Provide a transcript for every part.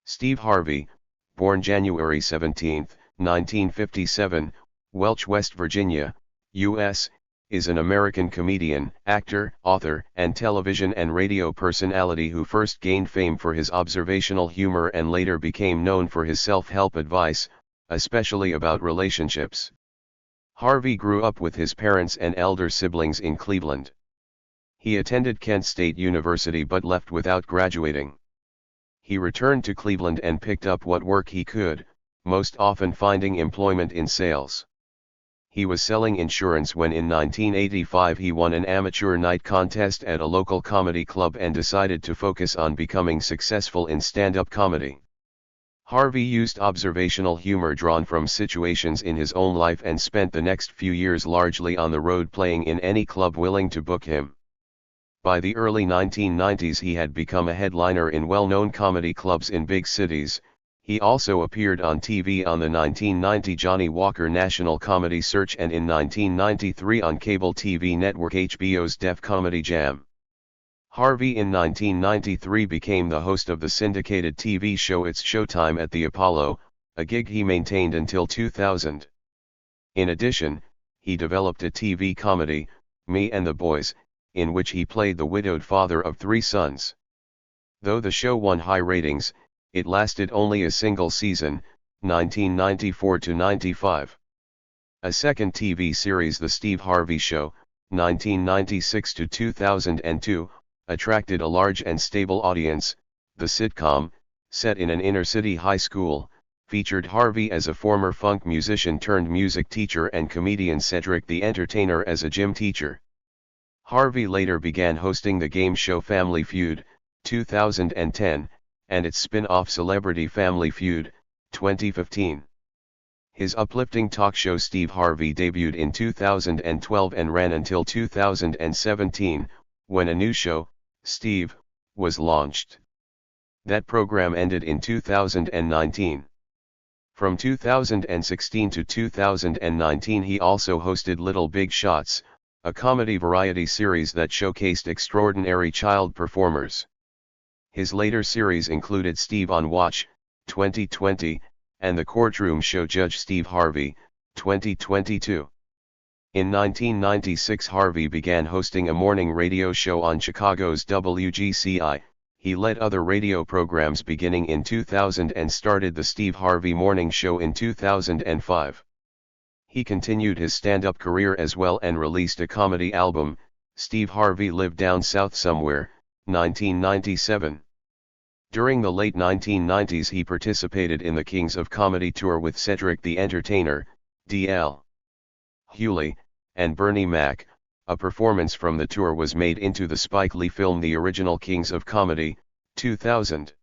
Steve Harvey, born January 17, 1957, Welch, West Virginia, U.S., is an American comedian, actor, author, and television and radio personality who first gained fame for his observational humor and later became known for his self-help advice, especially about relationships. Harvey grew up with his parents and elder siblings in Cleveland. He attended Kent State University but left without graduating. He returned to Cleveland and picked up what work he could, most often finding employment in sales. He was selling insurance when in 1985 he won an amateur night contest at a local comedy club and decided to focus on becoming successful in stand-up comedy. Harvey used observational humor drawn from situations in his own life and spent the next few years largely on the road playing in any club willing to book him. By the early 1990s he had become a headliner in well-known comedy clubs in big cities. He also appeared on TV on the 1990 Johnny Walker National Comedy Search and in 1993 on cable TV network HBO's Def Comedy Jam. Harvey in 1993 became the host of the syndicated TV show It's Showtime at the Apollo, a gig he maintained until 2000. In addition, he developed a TV comedy, Me and the Boys, in which he played the widowed father of 3 sons. Though the show won high ratings, it lasted only a single season, 1994-95. A second TV series, The Steve Harvey Show, 1996-2002, attracted a large and stable audience. The sitcom, set in an inner-city high school, featured Harvey as a former funk musician turned music teacher and comedian Cedric the Entertainer as a gym teacher. Harvey later began hosting the game show Family Feud, 2010, and its spin-off Celebrity Family Feud, 2015. His uplifting talk show Steve Harvey debuted in 2012 and ran until 2017, when a new show, Steve, was launched. That program ended in 2019. From 2016 to 2019 he also hosted Little Big Shots, a comedy variety series that showcased extraordinary child performers. His later series included Steve on Watch, 2020, and The Courtroom Show Judge Steve Harvey, 2022. In 1996 Harvey began hosting a morning radio show on Chicago's WGCI. He led other radio programs beginning in 2000 and started the Steve Harvey Morning Show in 2005. He continued his stand-up career as well and released a comedy album, Steve Harvey Lived Down South Somewhere, 1997. During the late 1990s he participated in the Kings of Comedy tour with Cedric the Entertainer, D.L. Hewley, and Bernie Mac. A performance from the tour was made into the Spike Lee film The Original Kings of Comedy, 2000.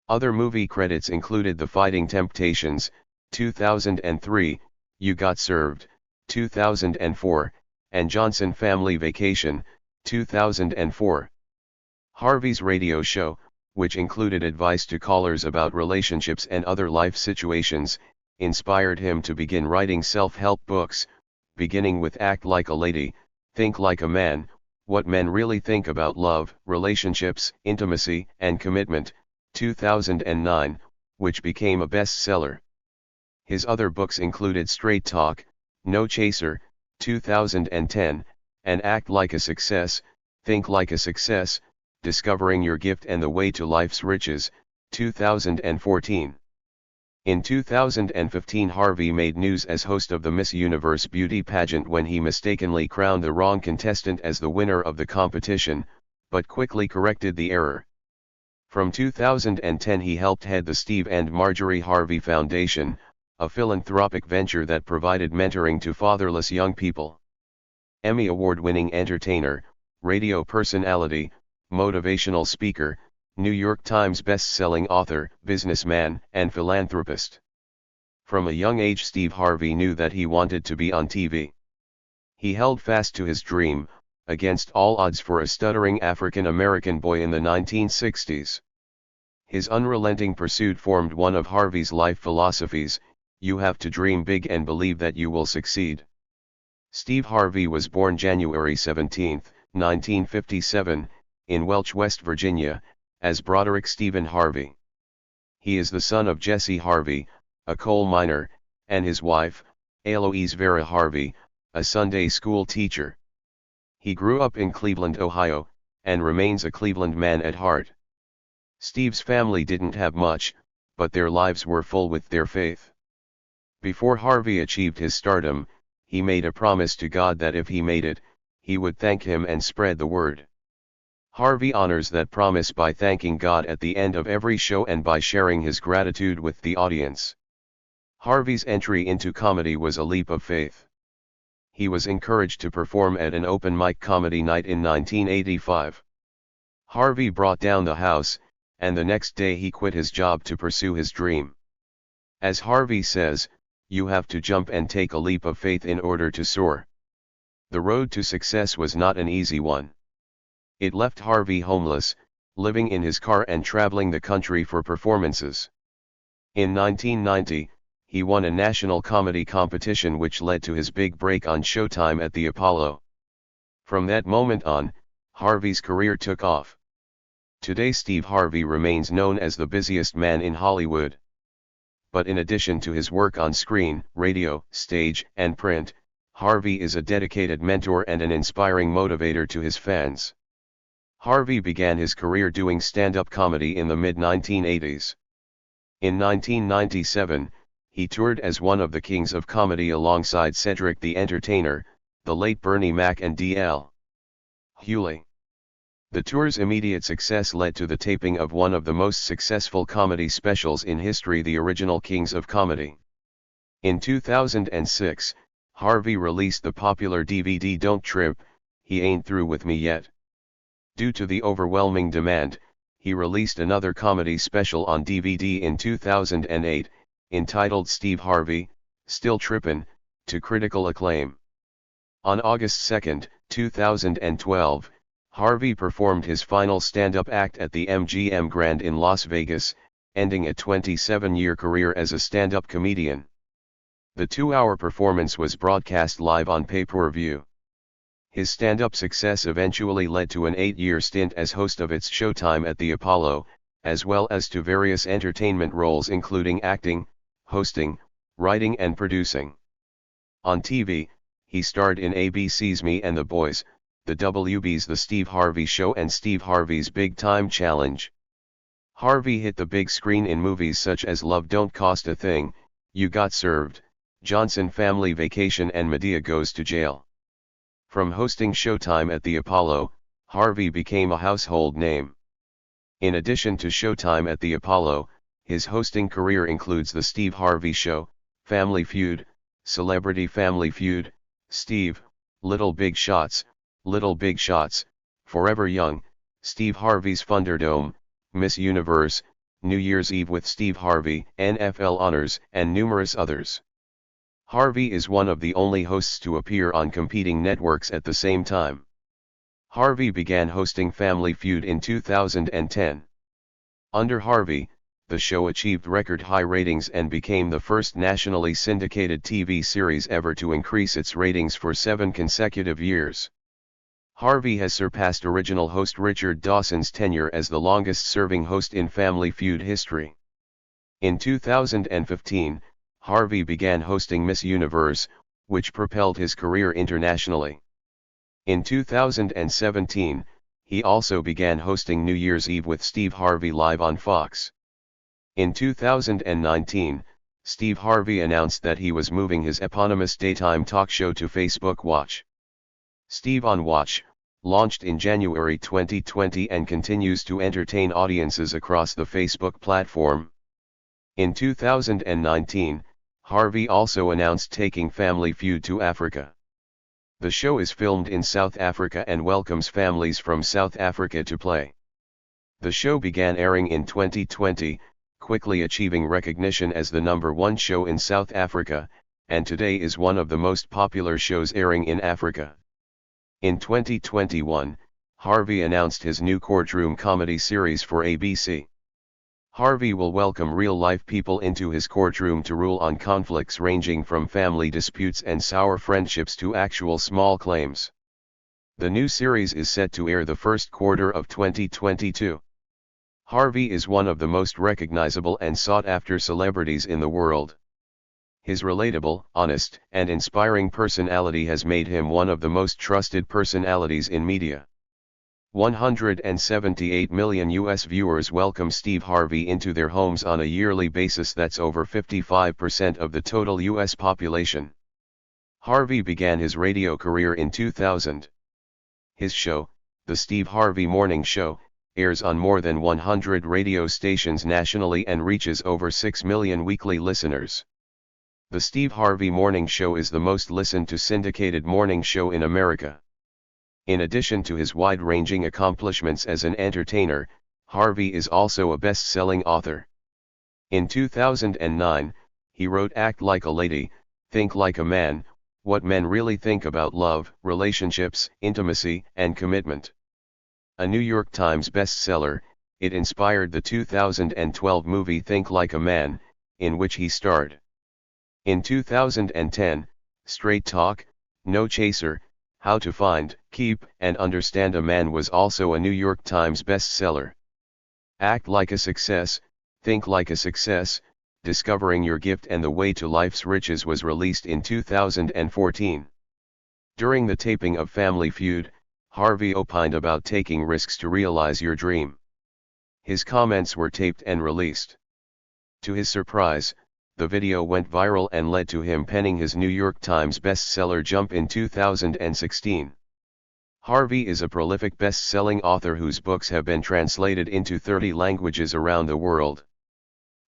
Other movie credits included The Fighting Temptations, 2003, You Got Served, 2004, and Johnson Family Vacation, 2004. Harvey's radio show, which included advice to callers about relationships and other life situations, inspired him to begin writing self-help books, beginning with Act Like a Lady, Think Like a Man, What Men Really Think About Love, Relationships, Intimacy, and Commitment, 2009, which became a bestseller. His other books included Straight Talk, No Chaser, 2010, and Act Like a Success, Think Like a Success, Discovering Your Gift and the Way to Life's Riches, 2014. In 2015 Harvey made news as host of the Miss Universe beauty pageant when he mistakenly crowned the wrong contestant as the winner of the competition, but quickly corrected the error. From 2010 he helped head the Steve and Marjorie Harvey Foundation, a philanthropic venture that provided mentoring to fatherless young people. Emmy Award-winning entertainer, radio personality, motivational speaker, New York Times best-selling author, businessman, and philanthropist. From a young age Steve Harvey knew that he wanted to be on TV. He held fast to his dream, against all odds for a stuttering African-American boy in the 1960s. His unrelenting pursuit formed one of Harvey's life philosophies: you have to dream big and believe that you will succeed. Steve Harvey was born January 17, 1957, in Welch, West Virginia, as Broderick Stephen Harvey. He is the son of Jesse Harvey, a coal miner, and his wife, Eloise Vera Harvey, a Sunday school teacher. He grew up in Cleveland, Ohio, and remains a Cleveland man at heart. Steve's family didn't have much, but their lives were full with their faith. Before Harvey achieved his stardom, he made a promise to God that if he made it, he would thank him and spread the word. Harvey honors that promise by thanking God at the end of every show and by sharing his gratitude with the audience. Harvey's entry into comedy was a leap of faith. He was encouraged to perform at an open mic comedy night in 1985. Harvey brought down the house, and the next day he quit his job to pursue his dream. As Harvey says, "You have to jump and take a leap of faith in order to soar." The road to success was not an easy one. It left Harvey homeless, living in his car and traveling the country for performances. In 1990, he won a national comedy competition which led to his big break on Showtime at the Apollo. From that moment on, Harvey's career took off. Today Steve Harvey remains known as the busiest man in Hollywood. But in addition to his work on screen, radio, stage, and print, Harvey is a dedicated mentor and an inspiring motivator to his fans. Harvey began his career doing stand-up comedy in the mid-1980s. In 1997, he toured as one of the kings of comedy alongside Cedric the Entertainer, the late Bernie Mac and D.L. Hewley. The tour's immediate success led to the taping of one of the most successful comedy specials in history, the original Kings of Comedy. In 2006, Harvey released the popular DVD Don't Trip, He Ain't Through With Me Yet. Due to the overwhelming demand, he released another comedy special on DVD in 2008, entitled Steve Harvey, Still Trippin', to critical acclaim. On August 2, 2012, Harvey performed his final stand-up act at the MGM Grand in Las Vegas, ending a 27-year career as a stand-up comedian. The 2-hour performance was broadcast live on pay-per-view. His stand-up success eventually led to an 8-year stint as host of It's Showtime at the Apollo, as well as to various entertainment roles including acting, hosting, writing and producing. On TV, he starred in ABC's Me and the Boys, the WB's The Steve Harvey Show and Steve Harvey's Big Time Challenge. Harvey hit the big screen in movies such as Love Don't Cost a Thing, You Got Served, Johnson Family Vacation and Medea Goes to Jail. From hosting Showtime at the Apollo, Harvey became a household name. In addition to Showtime at the Apollo, his hosting career includes The Steve Harvey Show, Family Feud, Celebrity Family Feud, Steve, Little Big Shots, Forever Young, Steve Harvey's Thunderdome, Miss Universe, New Year's Eve with Steve Harvey, NFL Honors, and numerous others. Harvey is one of the only hosts to appear on competing networks at the same time. Harvey began hosting Family Feud in 2010. Under Harvey, the show achieved record-high ratings and became the first nationally syndicated TV series ever to increase its ratings for 7 consecutive years. Harvey has surpassed original host Richard Dawson's tenure as the longest-serving host in Family Feud history. In 2015, Harvey began hosting Miss Universe, which propelled his career internationally. In 2017, he also began hosting New Year's Eve with Steve Harvey live on Fox. In 2019, Steve Harvey announced that he was moving his eponymous daytime talk show to Facebook Watch. Steve on Watch, launched in January 2020 and continues to entertain audiences across the Facebook platform. In 2019, Harvey also announced taking Family Feud to Africa. The show is filmed in South Africa and welcomes families from South Africa to play. The show began airing in 2020, quickly achieving recognition as the #1 show in South Africa, and today is one of the most popular shows airing in Africa. In 2021, Harvey announced his new courtroom comedy series for ABC. Harvey will welcome real-life people into his courtroom to rule on conflicts ranging from family disputes and sour friendships to actual small claims. The new series is set to air the first quarter of 2022. Harvey is one of the most recognizable and sought-after celebrities in the world. His relatable, honest, and inspiring personality has made him one of the most trusted personalities in media. 178 million US viewers welcome Steve Harvey into their homes on a yearly basis. That's over 55% of the total US population. Harvey began his radio career in 2000. His show, The Steve Harvey Morning Show, airs on more than 100 radio stations nationally and reaches over 6 million weekly listeners. The Steve Harvey Morning Show is the most listened to syndicated morning show in America. In addition to his wide-ranging accomplishments as an entertainer, Harvey is also a best-selling author. In 2009, he wrote Act Like a Lady, Think Like a Man, What Men Really Think About Love, Relationships, Intimacy, and Commitment. A New York Times bestseller, it inspired the 2012 movie Think Like a Man, in which he starred. In 2010, Straight Talk, No Chaser, How to Find, Keep, and Understand a Man was also a New York Times bestseller. Act Like a Success, Think Like a Success, Discovering Your Gift and the Way to Life's Riches was released in 2014. During the taping of Family Feud, Harvey opined about taking risks to realize your dream. His comments were taped and released. To his surprise, the video went viral and led to him penning his New York Times bestseller jump in 2016. Harvey is a prolific best-selling author whose books have been translated into 30 languages around the world.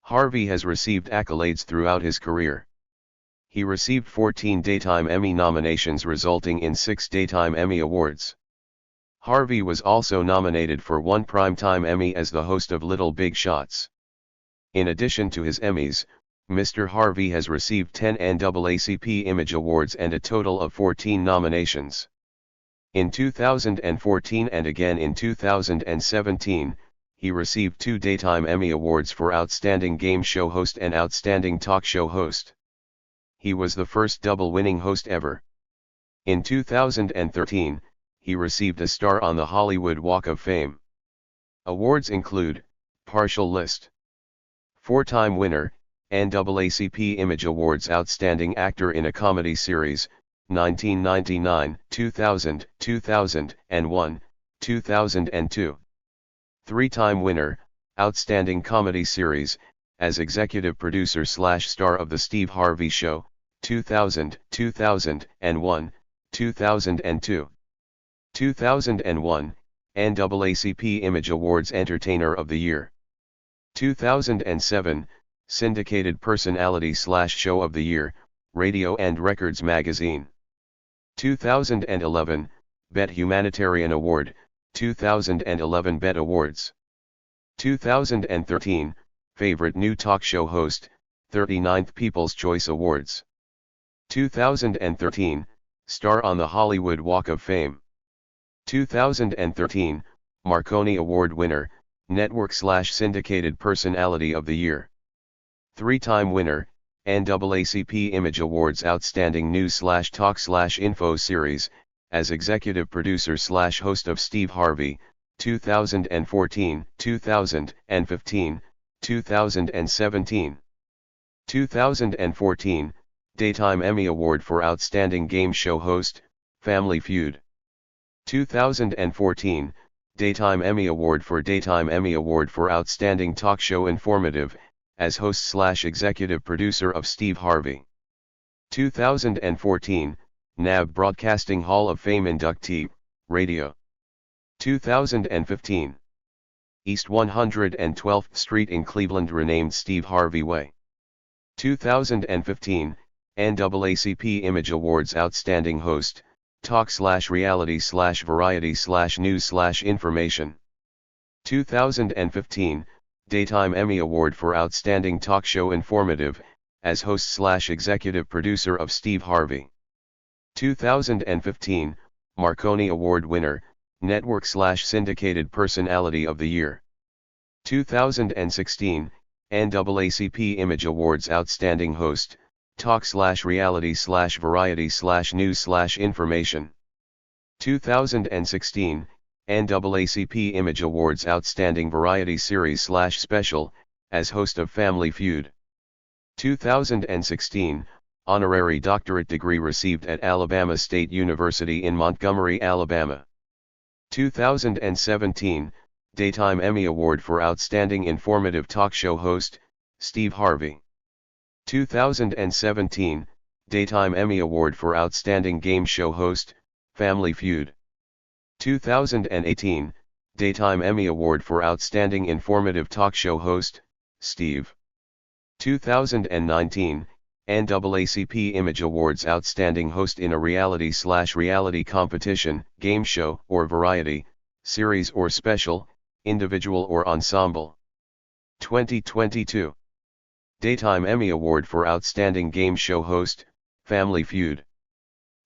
Harvey has received accolades throughout his career. He received 14 Daytime Emmy nominations, resulting in 6 Daytime Emmy Awards. Harvey was also nominated for 1 Primetime Emmy as the host of Little Big Shots. In addition to his Emmys, Mr. Harvey has received 10 NAACP Image Awards and a total of 14 nominations. In 2014 and again in 2017, he received 2 Daytime Emmy Awards for Outstanding Game Show Host and Outstanding Talk Show Host. He was the first double-winning host ever. In 2013, he received a star on the Hollywood Walk of Fame. Awards include, partial list. 4-time winner, NAACP Image Awards Outstanding Actor in a Comedy Series, 1999, 2000, 2001, 2002. 3-time winner, Outstanding Comedy Series, as Executive Producer/Star of The Steve Harvey Show, 2000, 2001, 2002. 2001, NAACP Image Awards Entertainer of the Year. 2007, Syndicated Personality/Show of the Year, Radio and Records Magazine. 2011, BET Humanitarian Award, 2011 BET Awards. 2013, Favorite New Talk Show Host, 39th People's Choice Awards. 2013, Star on the Hollywood Walk of Fame. 2013, Marconi Award winner, Network/Syndicated Personality of the Year. 3-time winner, NAACP Image Awards Outstanding News/Talk/Info Series, as Executive Producer/Host of Steve Harvey, 2014, 2015, 2017. 2014, Daytime Emmy Award for Outstanding Game Show Host, Family Feud. 2014, Daytime Emmy Award for Outstanding Talk Show Informative, as host/executive producer of Steve Harvey. 2014, NAB Broadcasting Hall of Fame inductee, Radio. 2015, East 112th Street in Cleveland renamed Steve Harvey Way. 2015, NAACP Image Awards Outstanding Host, Talk/Reality/Variety/News/Information. 2015, Daytime Emmy Award for Outstanding Talk Show Informative, as host/executive producer of Steve Harvey. 2015, Marconi Award winner, Network/Syndicated Personality of the Year. 2016, NAACP Image Awards Outstanding Host, Talk/Reality/Variety/News/Information. 2016, NAACP Image Awards Outstanding Variety Series / Special, as host of Family Feud. 2016, honorary doctorate degree received at Alabama State University in Montgomery, Alabama. 2017, Daytime Emmy Award for Outstanding Informative Talk Show Host, Steve Harvey. 2017, Daytime Emmy Award for Outstanding Game Show Host, Family Feud. 2018, Daytime Emmy Award for Outstanding Informative Talk Show Host, Steve. 2019, NAACP Image Awards Outstanding Host in a Reality Competition, Game Show or Variety, Series or Special, Individual or Ensemble. 2022, Daytime Emmy Award for Outstanding Game Show Host, Family Feud.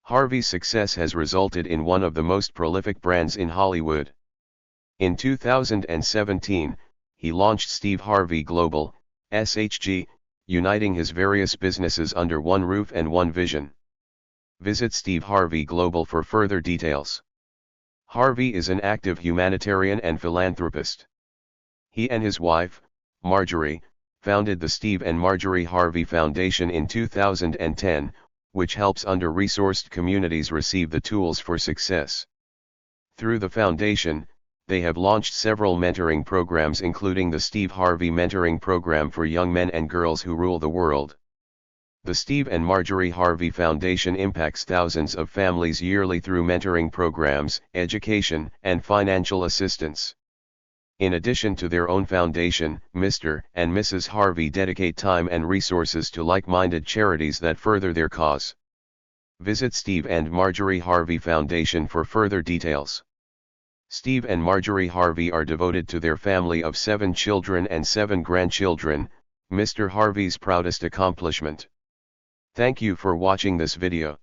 Harvey's success has resulted in one of the most prolific brands in Hollywood. In 2017, he launched Steve Harvey Global, SHG, uniting his various businesses under one roof and one vision. Visit Steve Harvey Global for further details. Harvey is an active humanitarian and philanthropist. He and his wife, Marjorie, founded the Steve and Marjorie Harvey Foundation in 2010, which helps under-resourced communities receive the tools for success. Through the foundation, they have launched several mentoring programs including the Steve Harvey Mentoring Program for young men and girls who rule the world. The Steve and Marjorie Harvey Foundation impacts thousands of families yearly through mentoring programs, education, and financial assistance. In addition to their own foundation, Mr. and Mrs. Harvey dedicate time and resources to like-minded charities that further their cause. Visit Steve and Marjorie Harvey Foundation for further details. Steve and Marjorie Harvey are devoted to their family of 7 children and 7 grandchildren, Mr. Harvey's proudest accomplishment. Thank you for watching this video.